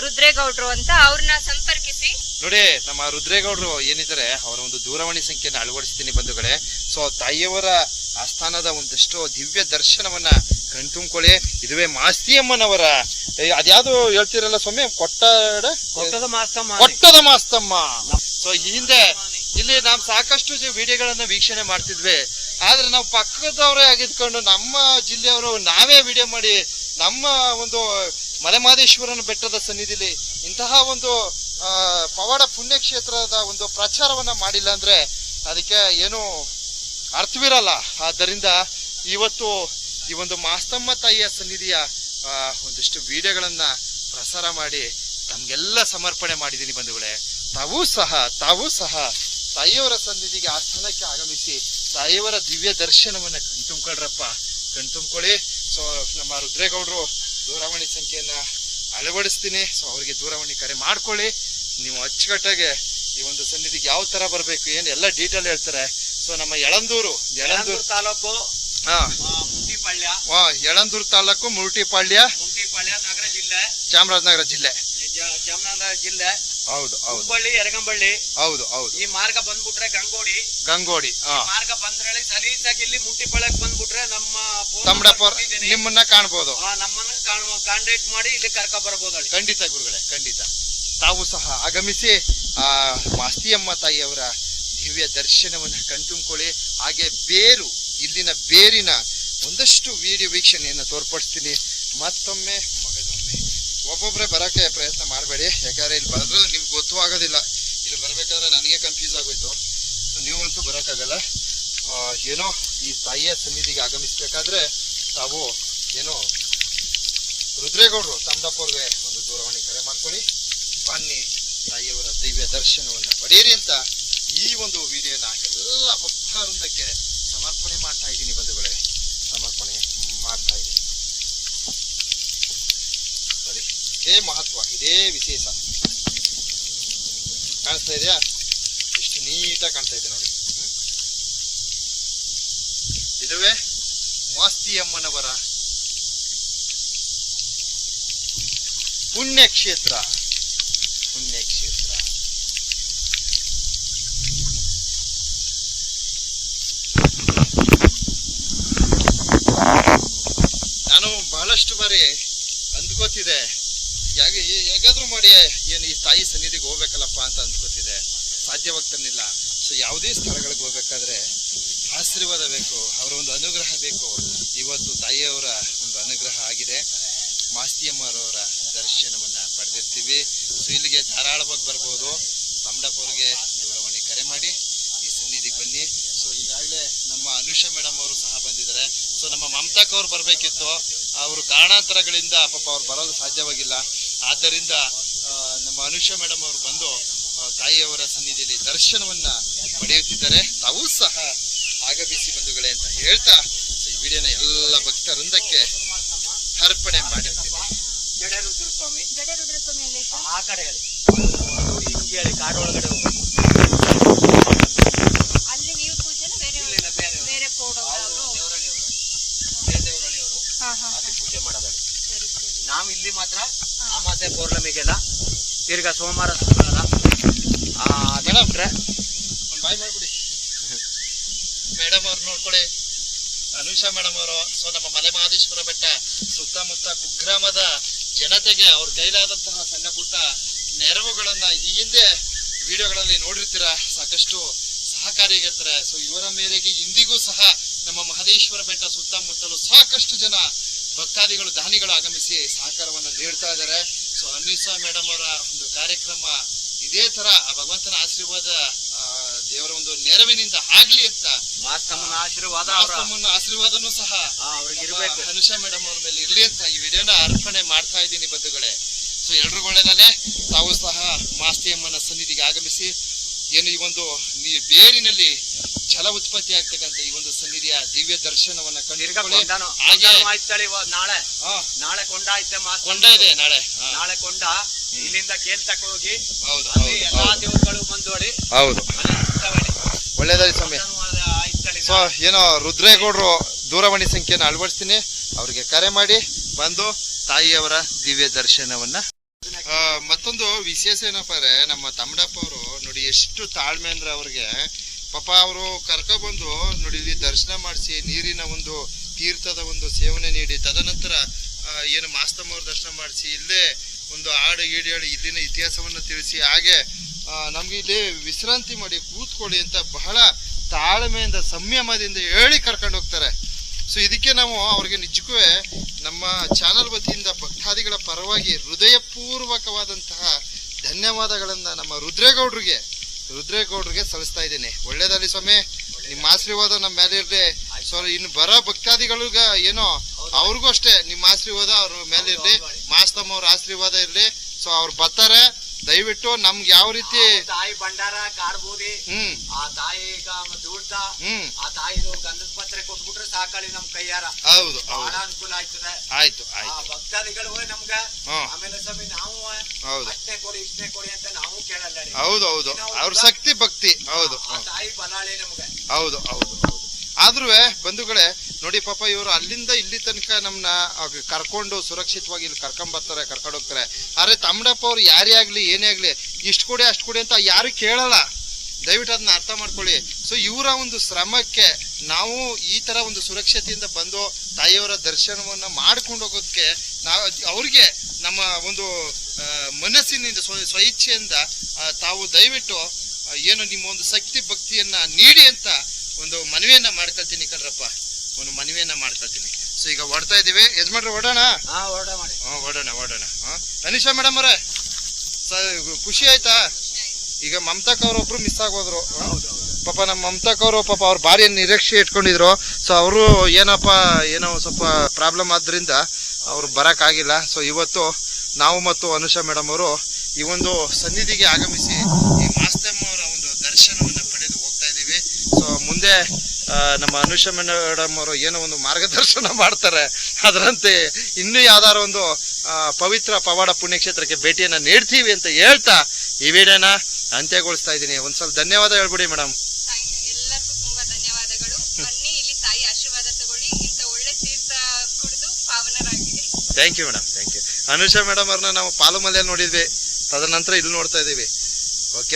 ರುದ್ರೇಗೌಡ್ರು ಅಂತ, ಅವ್ರನ್ನ ಸಂಪರ್ಕಿಸಿ. ನೋಡಿ ನಮ್ಮ ರುದ್ರೇಗೌಡರು ಏನಿದ್ದಾರೆ ಅವರ ಒಂದು ದೂರವಾಣಿ ಸಂಖ್ಯೆಯನ್ನು ಅಳವಡಿಸ್ತೀನಿ ಬಂಧುಗಳೇ. ಸೊ ತಾಯಿಯವರ ಆಸ್ಥಾನದ ಒಂದಷ್ಟು ದಿವ್ಯ ದರ್ಶನವನ್ನ ಕಣ್ತುಂಬ್ಕೊಳ್ಳಿ. ಇದುವೇ ಮಾಸ್ತಿಯಮ್ಮನವರ ಅದ್ಯಾವ್ದು ಹೇಳ್ತಿರಲ್ಲ ಸ್ವಾಮಿ, ಕೊಟ್ಟದ ಮಾಸ್ತಮ್ಮ. ಸೊ ಈ ಹಿಂದೆ ಇಲ್ಲಿ ನಾವು ಸಾಕಷ್ಟು ವಿಡಿಯೋಗಳನ್ನ ವೀಕ್ಷಣೆ ಮಾಡ್ತಿದ್ವಿ. ಆದ್ರೆ ನಾವು ಪಕ್ಕದವರೇ ಆಗಿದ್ಕೊಂಡು ನಮ್ಮ ಜಿಲ್ಲೆಯವರು ನಾವೇ ವಿಡಿಯೋ ಮಾಡಿ ನಮ್ಮ ಒಂದು ಮಲೆಮಹದೇಶ್ವರನ ಬೆಟ್ಟದ ಸನ್ನಿಧಿಲಿ ಇಂತಹ ಒಂದು ಪವಾಡ ಪುಣ್ಯಕ್ಷೇತ್ರದ ಒಂದು ಪ್ರಚಾರವನ್ನ ಮಾಡಿಲ್ಲ ಅಂದ್ರೆ ಅದಕ್ಕೆ ಏನು ಅರ್ಥವಿರಲ್ಲ. ಆದ್ದರಿಂದ ಇವತ್ತು ಈ ಒಂದು ಮಾಸ್ತಮ್ಮ ತಾಯಿಯ ಸನ್ನಿಧಿಯ ಒಂದಿಷ್ಟು ವಿಡಿಯೋಗಳನ್ನ ಪ್ರಸಾರ ಮಾಡಿ ನಮ್ಗೆಲ್ಲ ಸಮರ್ಪಣೆ ಮಾಡಿದ್ದೀನಿ ಬಂಧುಗಳೇ. ತಾವೂ ಸಹ ತಾಯಿಯವರ ಸನ್ನಿಧಿಗೆ ಆಸ್ಥಾನಕ್ಕೆ ಆಗಮಿಸಿ ತಾಯಿಯವರ ದಿವ್ಯ ದರ್ಶನವನ್ನ ಕಣ್ತುಂಬ್ಕೊಳ್ಳಿ. ಸೊ ನಮ್ಮ ರುದ್ರೇಗೌಡರು ದೂರವಾಣಿ ಸಂಖ್ಯೆಯನ್ನ ಅಳವಡಿಸ್ತೀನಿ. ಸೊ ಅವರಿಗೆ ದೂರವಾಣಿ ಕರೆ ಮಾಡ್ಕೊಳ್ಳಿ. ನೀವು ಅಚ್ಚುಕಟ್ಟಾಗೆ ಈ ಒಂದು ಸನ್ನಿಧಿಗೆ ಯಾವ ತರ ಬರ್ಬೇಕು ಏನು ಎಲ್ಲ ಡೀಟೇಲ್ ಹೇಳ್ತಾರೆ. ಸೊ ನಮ್ಮ ಯಳಂದೂರು ತಾಲೂಕು ಯಳಂದೂರು ತಾಲೂಕು ಮುರುಟಿಪಾಳ್ಯ ನಗರ ಜಿಲ್ಲೆ, ಚಾಮರಾಜನಗರ ಜಿಲ್ಲೆ. ಹೌದು ಹುಬ್ಬಳ್ಳಿ ಯರಗಂಬಳ್ಳಿ. ಹೌದು ಈ ಮಾರ್ಗ ಬಂದ್ಬಿಟ್ರೆ ಗಂಗೋಡಿ ಮಾರ್ಗ ಬಂದ್ರೆ ಸಲೀಸಾಗಿ ಇಲ್ಲಿ ಮುಂಟಿಪಾಳ್ಯಕ್ಕೆ ಬಂದ್ಬಿಟ್ರೆ ನಮ್ಮ ತಮ್ಮಡಪುರ ನಿಮ್ಮನ್ನ ಕಾಣ್ಬೋದು. ನಮ್ಮನ್ನ ಕಾಂಟ್ಯಾಕ್ಟ್ ಮಾಡಿ ಇಲ್ಲಿ ಕರ್ಕ ಬರಬಹುದು. ಖಂಡಿತ ಗುರುಗಳೇ, ಖಂಡಿತ. ತಾವು ಸಹ ಆಗಮಿಸಿ ಆ ಮಾಸ್ತಿಯಮ್ಮ ತಾಯಿಯವರ ದಿವ್ಯ ದರ್ಶನವನ್ನ ಕಣ್ತುಂಬ್ಕೊಳ್ಳಿ. ಹಾಗೆ ಇಲ್ಲಿನ ಬೇರಿನ ಒಂದಷ್ಟು ವಿಡಿಯೋ ವೀಕ್ಷಣೆಯನ್ನ ತೋರ್ಪಡಿಸ್ತೀನಿ. ಮತ್ತೊಮ್ಮೆ ಒಬ್ಬೊಬ್ಬರೇ ಬರಕ್ಕೆ ಪ್ರಯತ್ನ ಮಾಡಬೇಡಿ, ಯಾಕಂದ್ರೆ ಇಲ್ಲಿ ಬರೋದು ನಿಮ್ಗೆ ಗೊತ್ತೂ ಆಗೋದಿಲ್ಲ. ಇಲ್ಲಿ ಬರ್ಬೇಕಾದ್ರೆ ನನಗೆ ಕನ್ಫ್ಯೂಸ್ ಆಗೋಯ್ತು. ನೀವಂತೂ ಬರೋಕ್ಕಾಗಲ್ಲ. ಏನೋ ಈ ತಾಯಿಯ ಸನ್ನಿಧಿಗೆ ಆಗಮಿಸ್ಬೇಕಾದ್ರೆ ತಾವು ಏನೋ ರುದ್ರೇಗೌಡರು ತಮ್ಮಡಪ್ಪವ್ರಿಗೆ ಒಂದು ದೂರವಾಣಿ ಕರೆ ಮಾಡ್ಕೊಳ್ಳಿ. ಬನ್ನಿ ತಾಯಿಯವರ ದಿವ್ಯ ದರ್ಶನವನ್ನ ಪಡೆಯಿರಿ ಅಂತ ಈ ಒಂದು ವಿಡಿಯೋನ ಎಲ್ಲ ಭಕ್ತವೃಂದಕ್ಕೆ ಸಮರ್ಪಣೆ ಮಾಡ್ತಾ ಇದ್ದೀನಿ ಬಂಧುಗಳೇ. ಸಮರ್ಪಣೆ ಮಾಡ್ತಾ ಇದ್ದೀನಿ. ನೋಡಿ, ಇದೇ ಮಹತ್ವ, ಇದೇ ವಿಶೇಷ. ಕಾಣಿಸ್ತಾ ಇದೆಯಾ? ಎಷ್ಟು ನೀಟಾಗಿ ಕಾಣ್ತಾ ಇದೆ ನೋಡಿ. ಇದುವೇ ಮಾಸ್ತಿಯಮ್ಮನವರ ಪುಣ್ಯಕ್ಷೇತ್ರ. ನಾನು ಬಹಳಷ್ಟು ಬಾರಿ ಅಂದ್ಕೋತಿದ್ದೆ, ಹೇಗಾದ್ರೂ ಮಾಡಿ ಏನು ಈ ತಾಯಿ ಸನ್ನಿಧಿಗೆ ಹೋಗ್ಬೇಕಲ್ಲಪ್ಪ ಅಂತ ಅಂದ್ಕೋತಿದ್ದೆ, ಸಾಧ್ಯವಾಗ್ತಿರ್ಲಿಲ್ಲ. ಸೊ ಯಾವುದೇ ಸ್ಥಳಗಳಿಗೆ ಹೋಗ್ಬೇಕಾದ್ರೆ ಆಶೀರ್ವಾದ ಬೇಕು, ಅವರ ಒಂದು ಅನುಗ್ರಹ ಬೇಕು. ಇವತ್ತು ತಾಯಿಯವರ ಒಂದು ಅನುಗ್ರಹ ಆಗಿದೆ. ಮಾಸ್ತಿಯಮ್ಮರವರ ದರ್ಶನವನ್ನ ಪಡೆದಿರ್ತೀವಿ. ಸೊ ಇಲ್ಲಿಗೆ ಧಾರಾಳವಾಗಿ ಬರ್ಬೋದು. ತಮ್ಮಡಪ್ಪವ್ರಿಗೆ ದೂರವಾಣಿ ಕರೆ ಮಾಡಿ ಈ ಸನ್ನಿಧಿಗೆ ಬನ್ನಿ. ಸೊ ಈಗಾಗಲೇ ನಮ್ಮ ಅನುಷಾ ಮೇಡಮ್ ಅವರು ಸಹ ಬಂದಿದ್ದಾರೆ. ಸೊ ನಮ್ಮ ಮಮತಾಕ್ ಅವ್ರು ಬರಬೇಕಿತ್ತು, ಅವರು ಕಾರಣಾಂತರಗಳಿಂದ ಪಾಪ ಅವ್ರು ಬರಲು ಸಾಧ್ಯವಾಗಿಲ್ಲ. ಆದ್ದರಿಂದ ನಮ್ಮ ಅನುಷಾ ಮೇಡಮ್ ಅವರು ಬಂದು ತಾಯಿಯವರ ಸನ್ನಿಧಿಯಲ್ಲಿ ದರ್ಶನವನ್ನ ಪಡೆಯುತ್ತಿದ್ದಾರೆ. ತಾವೂ ಸಹ ಆಗಮಿಸಿ ಬಂಧುಗಳೇ ಅಂತ ಹೇಳ್ತಾ ಈ ವಿಡಿಯೋನ ಎಲ್ಲ ಭಕ್ತ ವೃಂದಕ್ಕೆ ಅರ್ಪಣೆ ಮಾಡಿರ್ತೀನಿ. ಜಡರುದ್ರಸ್ವಾಮಿ ಅಲ್ಲಿ ಆ ಕಡೆ ಹೇಳಿ, ಹಿಂಗೆ ಹೇಳಿ, ಕಾಡು ಒಳಗಡೆ ಹೋಗಿ. ಅಲ್ಲಿ ನೀವು ಪೂಜೆನ ಬೇರೆ ಇಲ್ಲ, ಬೇರೆ ಬೇರೆ ಪೌಡವರು ದೇವರಣಿಯವರು ಅಲ್ಲಿ ಪೂಜೆ ಮಾಡೋದಲ್ಲಿ. ನಾವು ಇಲ್ಲಿ ಮಾತ್ರ ಅಮಾಸೆ ಪೌರ್ಣಮಿಗೆಲ್ಲ, ತಿರ್ಗಾ ಸೋಮವಾರ ಶುಕ್ರವಾರ ಬಿಟ್ರೆ ಒಂದು ಬಾಯ್ ಮಾಡ್ಬಿಡಿ. ಮೇಡಮ್ ಅವ್ರು ನೋಡ್ಕೊಳ್ಳಿ, ಅನುಷಾ ಮೇಡಮ್ ಅವರು. ಸೊ ನಮ್ಮ ಮಲೆ ಮಹದೇಶ್ವರ ಬೆಟ್ಟ ಸುತ್ತಮುತ್ತ ಕುಗ್ರಾಮದ ಜನತೆಗೆ ಅವ್ರ ಕೈಲಾದಂತಹ ಸಣ್ಣ ಪುಟ್ಟ ನೆರವುಗಳನ್ನ ಈ ಹಿಂದೆ ವಿಡಿಯೋಗಳಲ್ಲಿ ನೋಡಿರ್ತೀರ, ಸಾಕಷ್ಟು ಸಹಕಾರಿಯಾಗಿರ್ತಾರೆ. ಸೊ ಇವರ ಮೇರೆಗೆ ಇಂದಿಗೂ ಸಹ ನಮ್ಮ ಮಹದೇಶ್ವರ ಬೆಟ್ಟ ಸುತ್ತಮುತ್ತಲು ಸಾಕಷ್ಟು ಜನ ಭಕ್ತಾದಿಗಳು, ದಾನಿಗಳು ಆಗಮಿಸಿ ಸಹಕಾರವನ್ನು ನೀಡ್ತಾ ಇದ್ದಾರೆ. ಸೊ ಅನುಷಾ ಮೇಡಮ್ ಅವರ ಒಂದು ಕಾರ್ಯಕ್ರಮ ಇದೇ ತರ ಆ ಭಗವಂತನ ಆಶೀರ್ವಾದ, ದೇವರ ಒಂದು ನೆರವಿನಿಂದ ಆಗ್ಲಿ ಅಂತ, ಮಾಸ್ತಮ್ಮನ ಆಶೀರ್ವಾದನೂ ಸಹ ಅವ್ರಿಗೆ ಇರಬೇಕು, ಅನುಷಾ ಮೇಡಮ್ ಅವ್ರ ಮೇಲೆ ಇರ್ಲಿ ಅಂತ ಈ ವಿಡಿಯೋನ ಅರ್ಪಣೆ ಮಾಡ್ತಾ ಇದ್ದೀನಿ ಬಂಧುಗಳೇ. ಸೊ ಎಲ್ರಿಗೂ ಒಳ್ಳೆದಾನೆ. ತಾವು ಸಹ ಮಾಸ್ತಿಯಮ್ಮನ ಸನ್ನಿಧಿಗೆ ಆಗಮಿಸಿ ಏನು ಈ ಒಂದು ಬೇರಿನಲ್ಲಿ ಜಲ ಉತ್ಪತ್ತಿ ಆಗ್ತಕ್ಕಂಥ ಈ ಒಂದು ಸನ್ನಿಧಿಯ ದಿವ್ಯ ದರ್ಶನವನ್ನ ಕಂಡಿರ್ಕೊಳ್ಳಿ. ಹಾಗೆ ನಾಳೆ ಕೊಂಡ ಐತೆ, ಕೊಂಡ ಇದೆ ನಾಳೆ ಕೊಂಡ. ಇಲ್ಲಿಂದ ಕೇಳ್ತಕ್ಕ ಹೋಗಿ ಹೌದು ಎಲ್ಲಾ ದೇವರುಗಳು ಬಂದೋಡಿ. ಹೌದು, ಒಳ್ಳೇದಾರಿ ಸ್ವಾಮಿ. ಸೊ ಏನೋ ರುದ್ರೇಗೌಡರು ದೂರವಾಣಿ ಸಂಖ್ಯೆಯನ್ನು ಅಳವಡಿಸ್ತೀನಿ, ಅವ್ರಿಗೆ ಕರೆ ಮಾಡಿ ಬಂದು ತಾಯಿಯವರ ದಿವ್ಯ ದರ್ಶನವನ್ನ. ಮತ್ತೊಂದು ವಿಶೇಷ ಏನಪ್ಪ ಅಂದ್ರೆ, ನಮ್ಮ ತಮ್ಮಡಪ್ಪ ಅವರು ನೋಡಿ ಎಷ್ಟು ತಾಳ್ಮೆ ಅಂದ್ರೆ ಅವ್ರಿಗೆ ಪಾಪ ಅವರು ಕರ್ಕೊಬಂದು ನೋಡಿ ಇಲ್ಲಿ ದರ್ಶನ ಮಾಡಿಸಿ, ನೀರಿನ ಒಂದು ತೀರ್ಥದ ಒಂದು ಸೇವನೆ ನೀಡಿ, ತದನಂತರ ಏನು ಮಾಸ್ತಮ್ಮ ಅವ್ರ ದರ್ಶನ ಮಾಡಿಸಿ, ಇಲ್ಲೇ ಒಂದು ಹಾಡು ಗೀಡು ಹೇಳಿ ಇಲ್ಲಿನ ಇತಿಹಾಸವನ್ನು ತಿಳಿಸಿ, ಹಾಗೆ ನಮ್ಗೆ ಇಲ್ಲಿ ವಿಶ್ರಾಂತಿ ಮಾಡಿ ಕೂತ್ಕೊಳ್ಳಿ ಅಂತ ಬಹಳ ತಾಳ್ಮೆಯಿಂದ ಸಂಯಮದಿಂದ ಹೇಳಿ ಕರ್ಕೊಂಡು ಹೋಗ್ತಾರೆ. ಸೊ ಇದಕ್ಕೆ ನಾವು ಅವ್ರಿಗೆ ನಿಜಕ್ಕೂ ನಮ್ಮ ಚಾನಲ್ ವತಿಯಿಂದ ಭಕ್ತಾದಿಗಳ ಪರವಾಗಿ ಹೃದಯಪೂರ್ವಕವಾದಂತಹ ಧನ್ಯವಾದಗಳನ್ನ ನಮ್ಮ ರುದ್ರೇಗೌಡ್ರಿಗೆ ಸಲ್ಲಿಸ್ತಾ ಇದ್ದೀನಿ. ಒಳ್ಳೇದಾಗಲಿ ಸ್ವಾಮಿ, ನಿಮ್ಮ ಆಶೀರ್ವಾದ ನಮ್ಮ ಮೇಲೆ ಇರ್ಲಿ. ಸೊ ಇನ್ನು ಬರೋ ಭಕ್ತಾದಿಗಳಿಗ ಏನೋ ಅವ್ರಿಗೂ ಅಷ್ಟೇ ನಿಮ್ಮ ಆಶೀರ್ವಾದ ಅವ್ರ ಮೇಲೆ ಇರ್ಲಿ, ಮಾಸ್ತಮ್ಮ ಅವ್ರ ಆಶೀರ್ವಾದ ಇರ್ಲಿ. ಸೊ ಅವ್ರು ಬರ್ತಾರೆ, ದಯವಿಟ್ಟು ನಮ್ಗೆ ಯಾವ ರೀತಿ ತಾಯಿ ಭಂಡಾರ ಕಾಡ್ಬೋದು, ಆ ತಾಯಿ ದುಡ್ಡ ಆ ತಾಯಿ ಗಂಧದ ಪತ್ರೆ ಕೊಟ್ಬಿಟ್ರೆ ಸಾಕಳಿ ನಮ್ ಕೈಯಾರ. ಹೌದು, ಬಹಳ ಅನುಕೂಲ ಆಯ್ತದೆ. ಆಯ್ತು ಭಕ್ತಾದಿಗಳು ನಮ್ಗ ಆಮೇಲೆ ಸ್ವಾಮಿ ನಾವು ಅಷ್ಟೇ ಕೊಡಿ ಇಷ್ಟೇ ಕೊಡಿ ಅಂತ ನಾವು ಕೇಳಲ್ಲ. ಹೌದು, ಅವ್ರ ಶಕ್ತಿ ಭಕ್ತಿ. ಹೌದು, ತಾಯಿ ಬಲಾಳೆ ನಮ್ಗೆ. ಹೌದು. ಆದ್ರೂ ಬಂಧುಗಳೇ ನೋಡಿ, ಪಾಪ ಇವರು ಅಲ್ಲಿಂದ ಇಲ್ಲಿ ತನಕ ನಮ್ನ ಕರ್ಕೊಂಡು ಸುರಕ್ಷಿತವಾಗಿ ಇಲ್ಲಿ ಕರ್ಕೊಂಡ್ ಹೋಗ್ತಾರೆ. ಆದ್ರೆ ತಮ್ಮಡಪ್ಪ ಅವ್ರು ಯಾರೇ ಆಗ್ಲಿ ಏನೇ ಆಗ್ಲಿ ಇಷ್ಟು ಕೊಡಿ ಅಷ್ಟು ಕೊಡಿ ಅಂತ ಯಾರು ಕೇಳಲ್ಲ. ದಯವಿಟ್ಟು ಅದನ್ನ ಅರ್ಥ ಮಾಡ್ಕೊಳ್ಳಿ. ಸೊ ಇವರ ಒಂದು ಶ್ರಮಕ್ಕೆ ನಾವು ಈ ತರ ಒಂದು ಸುರಕ್ಷತೆಯಿಂದ ಬಂದು ತಾಯಿಯವರ ದರ್ಶನವನ್ನ ಮಾಡ್ಕೊಂಡು ಹೋಗೋದಕ್ಕೆ ನಾವು ಅವ್ರಿಗೆ ನಮ್ಮ ಒಂದು ಮನಸ್ಸಿನಿಂದ ಸ್ವಇಚ್ಛೆಯಿಂದ ತಾವು ದಯವಿಟ್ಟು ಏನು ನಿಮ್ಮ ಒಂದು ಶಕ್ತಿ ಭಕ್ತಿಯನ್ನ ನೀಡಿ ಅಂತ ಒಂದು ಮನವಿಯನ್ನ ಮಾಡ್ಕೊಳ್ತೀನಿ ಕಣ್ರಪ್ಪ, ಒಂದು ಮನವಿಯನ್ನ ಮಾಡ್ಕೊಳ್ತೀನಿ. ಸೊ ಈಗ ಹೊಡ್ತಾ ಇದೀವಿ ಯಜಮಾನ್ರೆ, ಹೊಡೋಣ. ಹೊಡೋಣ. ಅನಿಶಾ ಮೇಡಮ್ ಅವರೇ, ಖುಷಿ ಆಯ್ತಾ? ಈಗ ಮಮತಾಕ್ ಅವ್ರೊಬ್ರು ಮಿಸ್ ಆಗೋದ್ರು ಪಾಪ. ನಮ್ಮ ಮಮತಾಕ್ ಅವರು ಪಾಪ ಅವ್ರ ಭಾರಿ ನಿರೀಕ್ಷೆ ಇಟ್ಕೊಂಡಿದ್ರು. ಸೊ ಅವರು ಏನೋ ಸ್ವಲ್ಪ ಪ್ರಾಬ್ಲಮ್ ಆದ್ರಿಂದ ಅವ್ರು ಬರಕ್ ಆಗಿಲ್ಲ. ಸೊ ಇವತ್ತು ನಾವು ಮತ್ತು ಅನುಷಾ ಮೇಡಮ್ ಅವರು ಈ ಒಂದು ಸನ್ನಿಧಿಗೆ ಆಗಮಿಸಿ ಈ ಮಾಸ್ತಮ್ಮ ಅವರ ಒಂದು ದರ್ಶನವನ್ನ ಪಡೆದು ಹೋಗ್ತಾ ಇದೀವಿ. ಸೊ ಮುಂದೆ ಮುಂದೆ ನಮ್ಮ ಅನುಷಾ ಮೇಡಮ್ ಅವರು ಏನೋ ಒಂದು ಮಾರ್ಗದರ್ಶನ ಮಾಡ್ತಾರೆ, ಅದರಂತೆ ಇನ್ನೂ ಯಾವ್ದಾರು ಒಂದು ಪವಿತ್ರ ಪವಾಡ ಪುಣ್ಯಕ್ಷೇತ್ರಕ್ಕೆ ಭೇಟಿಯನ್ನ ನೀಡ್ತೀವಿ ಅಂತ ಹೇಳ್ತಾ ಈ ವಿಡಿಯೋನ ಅಂತ್ಯಗೊಳಿಸ್ತಾ ಇದ್ದೀನಿ. ಒಂದ್ಸಲ ಧನ್ಯವಾದ ಹೇಳ್ಬಿಡಿ ಮೇಡಮ್. ಎಲ್ಲರಿಗೂ ತುಂಬಾ ಧನ್ಯವಾದಗಳು. ಬನ್ನಿ, ಇಲ್ಲಿ ತಾಯಿ ಆಶೀರ್ವಾದ ತಗೊಳ್ಳಿ, ಇಂತ ಒಳ್ಳೆ ತೀರ್ಥ ಕುಡಿದು ಪಾವನರಾಗಿ. Thank you madam, thank you. Anusha madam ಅವ್ರನ್ನ ನಾವು ಪಾಲುಮಲೆಯಲ್ಲಿ ನೋಡಿದ್ವಿ, ತದನಂತರ ಇಲ್ಲಿ ನೋಡ್ತಾ ಇದೀವಿ. ಓಕೆ.